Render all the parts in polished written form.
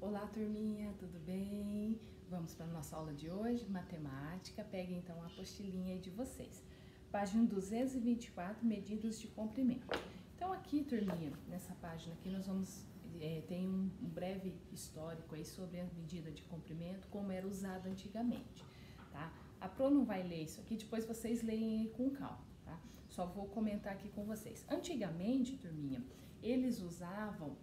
Olá, turminha, tudo bem? Vamos para a nossa aula de hoje, matemática. Peguem então a apostilinha aí de vocês. Página 224, medidas de comprimento. Então aqui, turminha, nessa página aqui nós vamos tem um breve histórico aí sobre a medida de comprimento, como era usada antigamente, tá? A Pro não vai ler isso aqui, depois vocês leem aí com calma, tá? Só vou comentar aqui com vocês. Antigamente, turminha, eles usavam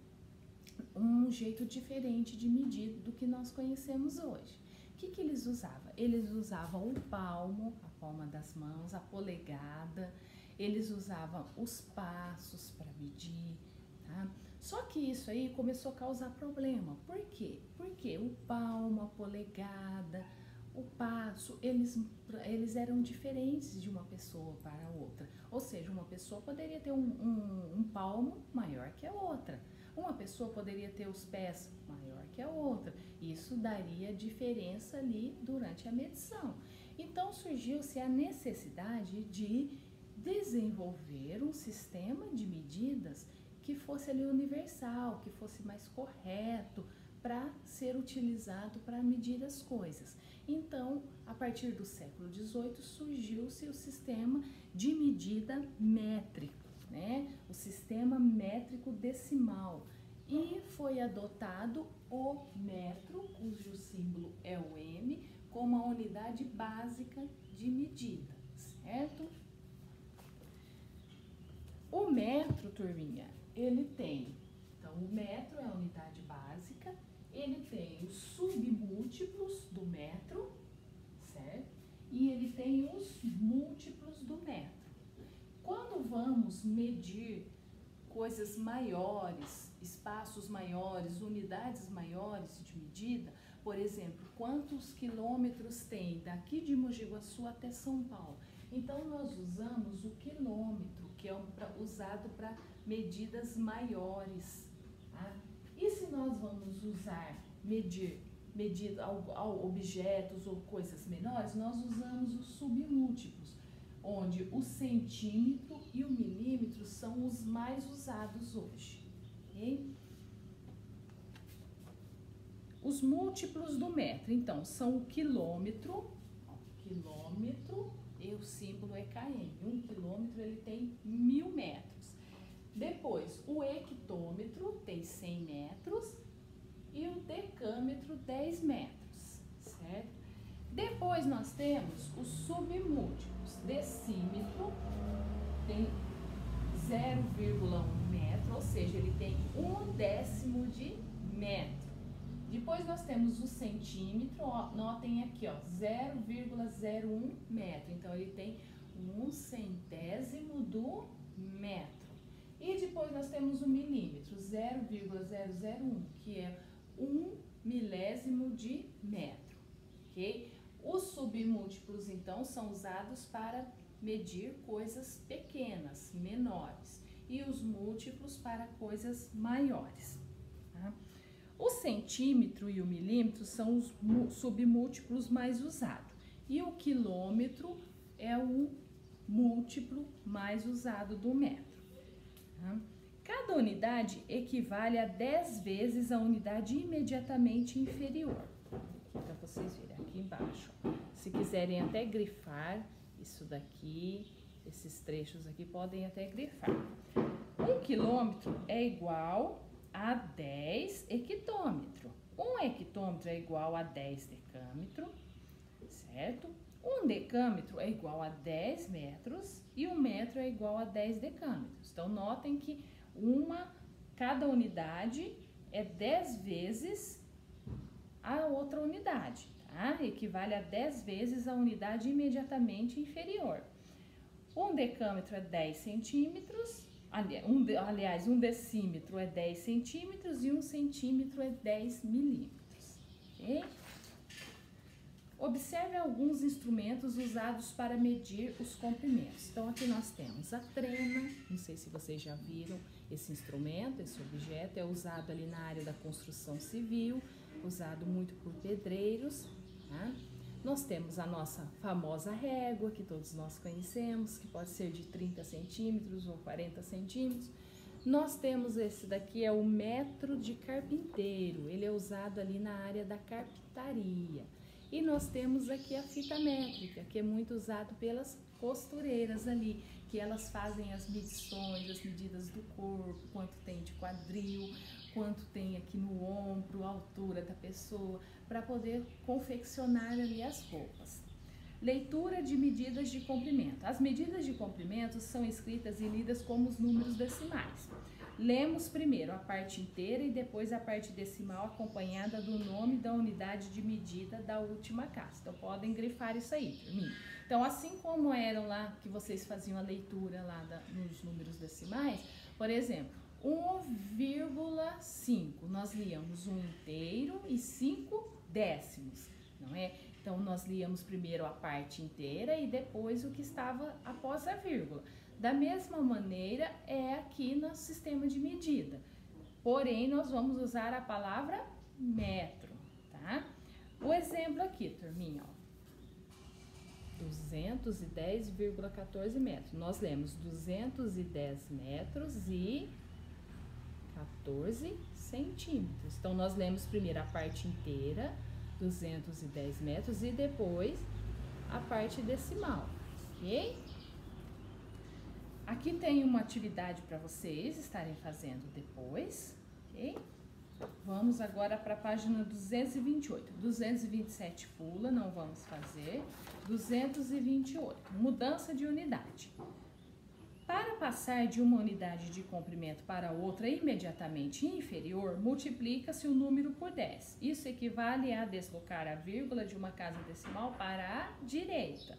um jeito diferente de medir do que nós conhecemos hoje. O que eles usavam? Eles usavam o palmo, a palma das mãos, a polegada, eles usavam os passos para medir, tá? Só que isso aí começou a causar problema. Por quê? Porque o palmo, a polegada, o passo, eles eram diferentes de uma pessoa para outra. Ou seja, uma pessoa poderia ter um palmo maior que a outra. Uma pessoa poderia ter os pés maior que a outra. Isso daria diferença ali durante a medição. Então surgiu-se a necessidade de desenvolver um sistema de medidas que fosse ali universal, que fosse mais correto para ser utilizado para medir as coisas. Então, a partir do século XVIII, surgiu-se o sistema de medida métrico, né? O sistema métrico decimal. E foi adotado o metro, cujo símbolo é o M, como a unidade básica de medida, certo? O metro, turminha, ele tem, então o metro é a unidade básica, ele tem os submúltiplos do metro, certo? E ele tem os múltiplos do metro. Quando vamos medir coisas maiores, espaços maiores, unidades maiores de medida, por exemplo, quantos quilômetros tem daqui de Mogi Guaçu até São Paulo? Então, nós usamos o quilômetro, que é usado para medidas maiores, tá? E se nós vamos medir objetos ou coisas menores, nós usamos os submúltiplos, onde o centímetro e o milímetro são os mais usados hoje, ok? Os múltiplos do metro, então, são o quilômetro, e o símbolo é km. Um quilômetro, ele tem 1000 metros. Depois, o hectômetro tem 100 metros e o decâmetro 10 metros, certo? Depois nós temos os submúltiplos. Decímetro tem 0,1 metro, ou seja, ele tem 1/10 de metro. Depois nós temos o centímetro, ó, notem aqui, ó, 0,01 metro. Então, ele tem 1/100º do metro. E depois nós temos o milímetro, 0,001, que é 1 milésimo de metro, ok? Os submúltiplos, então, são usados para medir coisas pequenas, menores, e os múltiplos para coisas maiores, tá? O centímetro e o milímetro são os submúltiplos mais usados, e o quilômetro é o múltiplo mais usado do metro, tá? Cada unidade equivale a 10 vezes a unidade imediatamente inferior. Para vocês verem aqui embaixo. Se quiserem até grifar isso daqui, esses trechos aqui podem até grifar. 1 quilômetro é igual a 10 hectômetro. 1 hectômetro é igual a 10 decâmetro, certo? 1 decâmetro é igual a 10 metros e 1 metro é igual a 10 decâmetros. Então, notem que cada unidade é 10 vezes a outra unidade, tá? Equivale a 10 vezes a unidade imediatamente inferior. 1 decâmetro é 10 centímetros, aliás, 1 decímetro é 10 centímetros e 1 centímetro é 10 milímetros, ok? Observe alguns instrumentos usados para medir os comprimentos. Então, aqui nós temos a trena, não sei se vocês já viram esse instrumento, esse objeto é usado ali na área da construção civil, usado muito por pedreiros, tá? Nós temos a nossa famosa régua, que todos nós conhecemos, que pode ser de 30 centímetros ou 40 centímetros. Nós temos esse daqui, é o metro de carpinteiro. Ele é usado ali na área da carpintaria. E nós temos aqui a fita métrica, que é muito usado pelas costureiras ali, que elas fazem as medições, as medidas do corpo, quanto tem de quadril, quanto tem aqui no ombro, a altura da pessoa, para poder confeccionar ali as roupas. Leitura de medidas de comprimento. As medidas de comprimento são escritas e lidas como os números decimais. Lemos primeiro a parte inteira e depois a parte decimal acompanhada do nome da unidade de medida da última casa. Então, podem grifar isso aí, turminha. Então, assim como eram lá que vocês faziam a leitura lá nos números decimais, por exemplo, 1,5, nós líamos 1 inteiro e 5 décimos, não é? Então, nós líamos primeiro a parte inteira e depois o que estava após a vírgula. Da mesma maneira, é aqui no sistema de medida. Porém, nós vamos usar a palavra metro, tá? O exemplo aqui, turminha, ó. 210,14 metros. Nós lemos 210 metros e 14 centímetros. Então, nós lemos primeiro a parte inteira, 210 metros, e depois a parte decimal, ok? Aqui tem uma atividade para vocês estarem fazendo depois, ok? Vamos agora para a página 228. 227 pula, não vamos fazer. 228, mudança de unidade. Para passar de uma unidade de comprimento para outra imediatamente inferior, multiplica-se o número por 10. Isso equivale a deslocar a vírgula de uma casa decimal para a direita.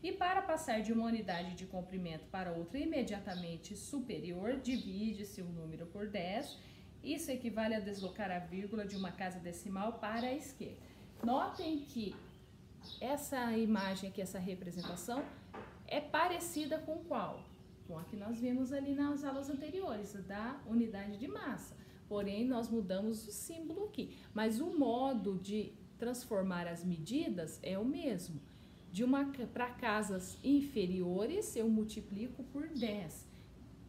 E para passar de uma unidade de comprimento para outra imediatamente superior, divide-se o número por 10. Isso equivale a deslocar a vírgula de uma casa decimal para a esquerda. Notem que essa imagem aqui, essa representação, é parecida com qual? Com a que nós vimos ali nas aulas anteriores, da unidade de massa. Porém, nós mudamos o símbolo aqui. Mas o modo de transformar as medidas é o mesmo. Para casas inferiores, eu multiplico por 10.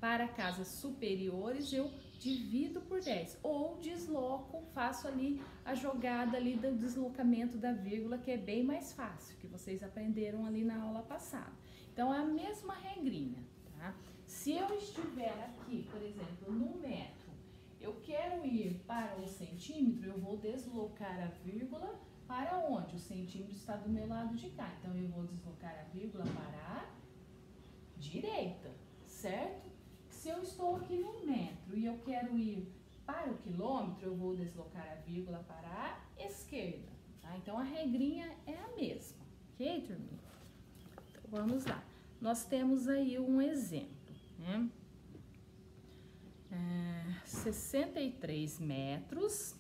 Para casas superiores, eu divido por 10. Ou desloco, faço ali a jogada ali do deslocamento da vírgula, que é bem mais fácil, que vocês aprenderam ali na aula passada. Então, é a mesma regrinha, tá? Se eu estiver aqui, por exemplo, no metro, eu quero ir para o centímetro, eu vou deslocar a vírgula para onde? O centímetro está do meu lado de cá. Então, eu vou deslocar a vírgula para a direita, certo? Se eu estou aqui no metro e eu quero ir para o quilômetro, eu vou deslocar a vírgula para a esquerda, tá? Então, a regrinha é a mesma, ok, turminha? Então, vamos lá. Nós temos aí um exemplo, né? 63 metros.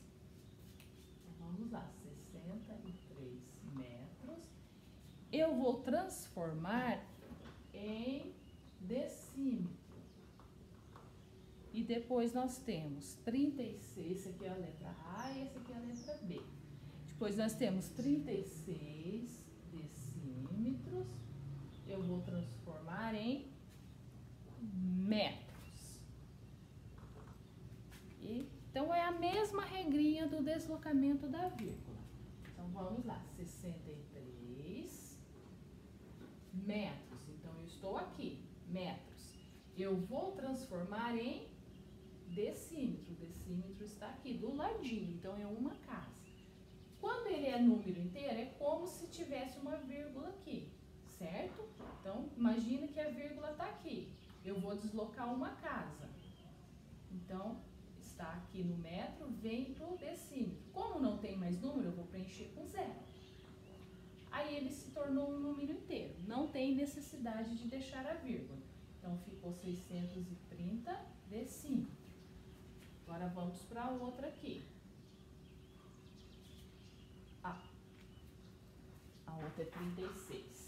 Vamos lá, 63 metros. Eu vou transformar em decímetro. E depois nós temos 36, essa aqui é a letra A e essa aqui é a letra B. Depois nós temos 36 decímetros. Eu vou transformar em metros. Então, é a mesma regrinha do deslocamento da vírgula. Então, vamos lá. 63 metros. Então, eu estou aqui, metros. Eu vou transformar em decímetro. O decímetro está aqui, do ladinho. Então, é uma casa. Quando ele é número inteiro, é como se tivesse uma vírgula aqui, certo? Então, imagina que a vírgula está aqui. Eu vou deslocar uma casa. Então, está aqui no metro, vem para o decímetro. Como não tem mais número, eu vou preencher com 0. Aí, ele se tornou um número inteiro. Não tem necessidade de deixar a vírgula. Então, ficou 630 decímetros. Agora, vamos para a outra aqui. A outra é 36.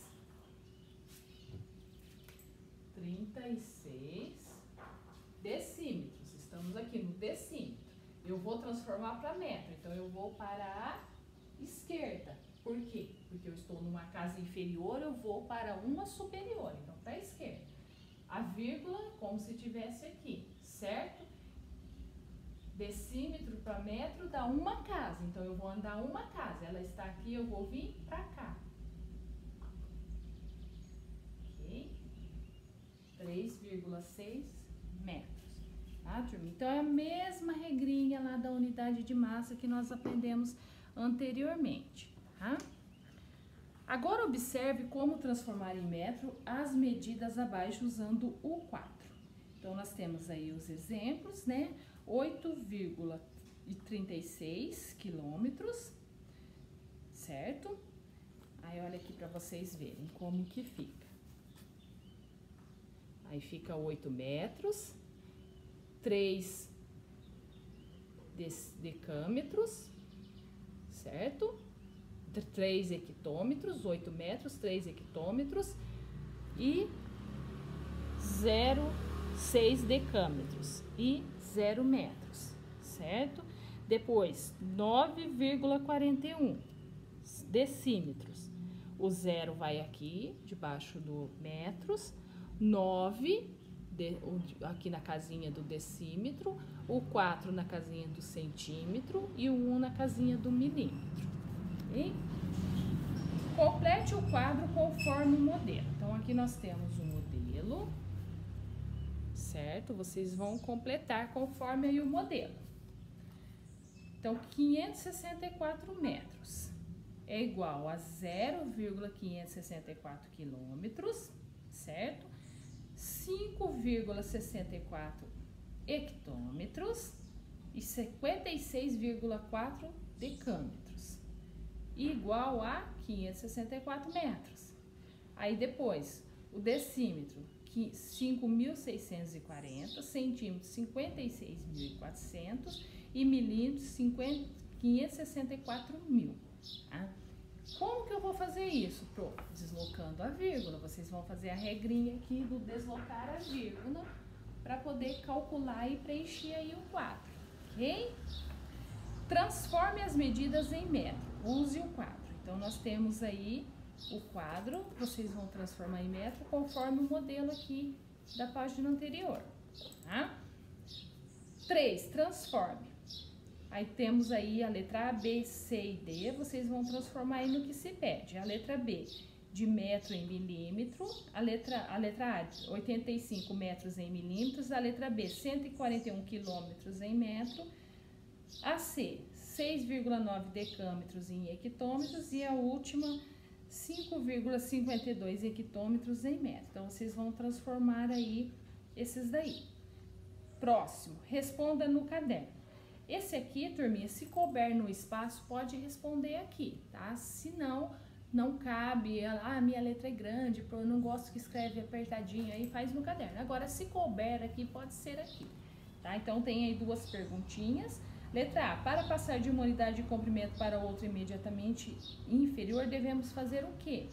36 decímetros. Estamos aqui no decímetro. Eu vou transformar para metro. Então, eu vou para a esquerda. Por quê? Porque eu estou numa casa inferior, eu vou para uma superior. Então, para a esquerda. A vírgula, como se tivesse aqui, certo? Decímetro para metro dá uma casa, então eu vou andar uma casa. Ela está aqui, eu vou vir para cá. Ok? 3,6 metros. Tá, turma? Então, é a mesma regrinha lá da unidade de massa que nós aprendemos anteriormente, tá? Agora, observe como transformar em metro as medidas abaixo usando o quadro. Então, nós temos aí os exemplos, né? 8,36 quilômetros, certo? Aí, olha aqui para vocês verem como que fica. Aí, fica 8 metros, 3 decâmetros, certo? 3 hectômetros, 8 metros, 3 hectômetros e 0,6 decâmetros e 0 metros, certo? Depois, 9,41 decímetros. O 0 vai aqui, debaixo do metros, 9 aqui na casinha do decímetro, o 4 na casinha do centímetro e o 1 na casinha do milímetro. Okay? Complete o quadro conforme o modelo. Então, aqui nós temos o modelo, certo? Vocês vão completar conforme aí o modelo. Então, 564 metros é igual a 0,564 quilômetros, certo? 5,64 hectômetros e 56,4 decâmetros, igual a 564 metros. Aí depois, o decímetro, 5.640, centímetros, 56.400 e milímetros, 564.000. Tá? Como que eu vou fazer isso? Deslocando a vírgula. Vocês vão fazer a regrinha aqui do deslocar a vírgula para poder calcular e preencher aí o quadro, ok? Transforme as medidas em metro. Use o quadro. Então, nós temos aí o quadro. Vocês vão transformar em metro conforme o modelo aqui da página anterior, tá? 3. Transforme. Aí temos aí a letra A, B, C e D, vocês vão transformar aí no que se pede. A letra B, de metro em milímetro, a letra A, 85 metros em milímetros, a letra B, 141 quilômetros em metro, a C, 6,9 decâmetros em hectômetros e a última, 5,52 hectômetros em metro. Então, vocês vão transformar aí esses daí. Próximo, responda no caderno. Esse aqui, turminha, se couber no espaço, pode responder aqui, tá? Se não, não cabe, minha letra é grande, eu não gosto que escreve apertadinho, aí faz no caderno. Agora, se couber aqui, pode ser aqui, tá? Então, tem aí duas perguntinhas. Letra A, para passar de uma unidade de comprimento para outra imediatamente inferior, devemos fazer o quê?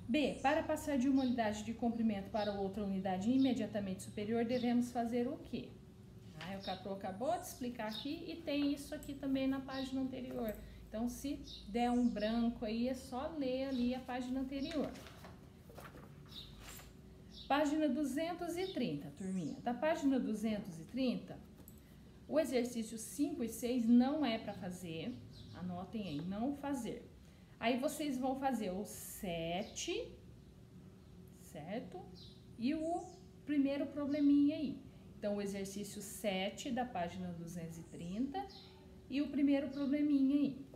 B, para passar de uma unidade de comprimento para outra unidade imediatamente superior, devemos fazer o quê? O Catu acabou de explicar aqui e tem isso aqui também na página anterior. Então, se der um branco aí, é só ler ali a página anterior. Página 230, turminha. Da página 230, o exercício 5 e 6 não é para fazer. Anotem aí, não fazer. Aí, vocês vão fazer o 7, certo? E o primeiro probleminha aí. Então, o exercício 7 da página 230 e o primeiro probleminha aí.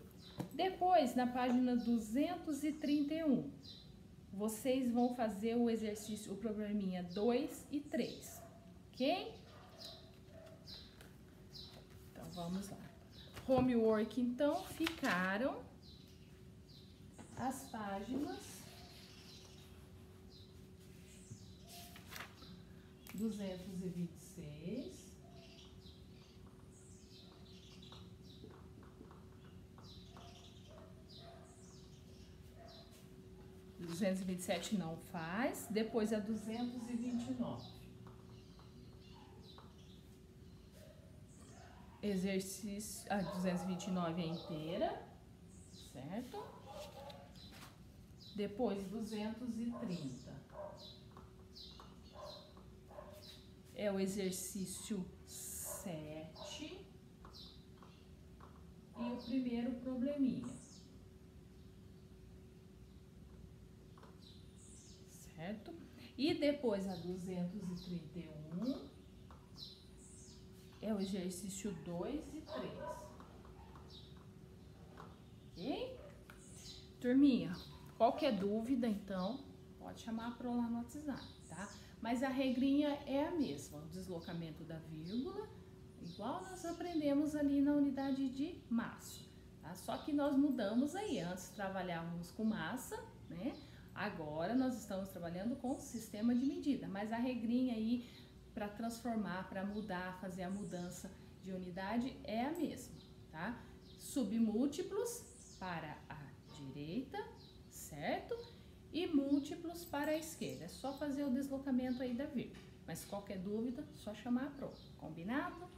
Depois, na página 231, vocês vão fazer o exercício, o probleminha 2 e 3, ok? Então, vamos lá. Homework, então, ficaram as páginas 226, 227 não faz, depois a 229. Exercício, a 229 é inteira, certo? Depois 230. é o exercício 7 e o primeiro probleminha. Certo? E depois a 231 é o exercício 2 e 3. Ok? Turminha, qualquer dúvida, então, pode chamar a Pro lá no WhatsApp, tá? Mas a regrinha é a mesma, o deslocamento da vírgula, igual nós aprendemos ali na unidade de massa, tá? Só que nós mudamos aí, antes trabalhávamos com massa, né? Agora nós estamos trabalhando com sistema de medida, mas a regrinha aí para transformar, para mudar, fazer a mudança de unidade é a mesma, tá? Submúltiplos para a direita, certo? E múltiplos para a esquerda. É só fazer o deslocamento aí da vírgula. Mas qualquer dúvida, só chamar a Pro. Combinado?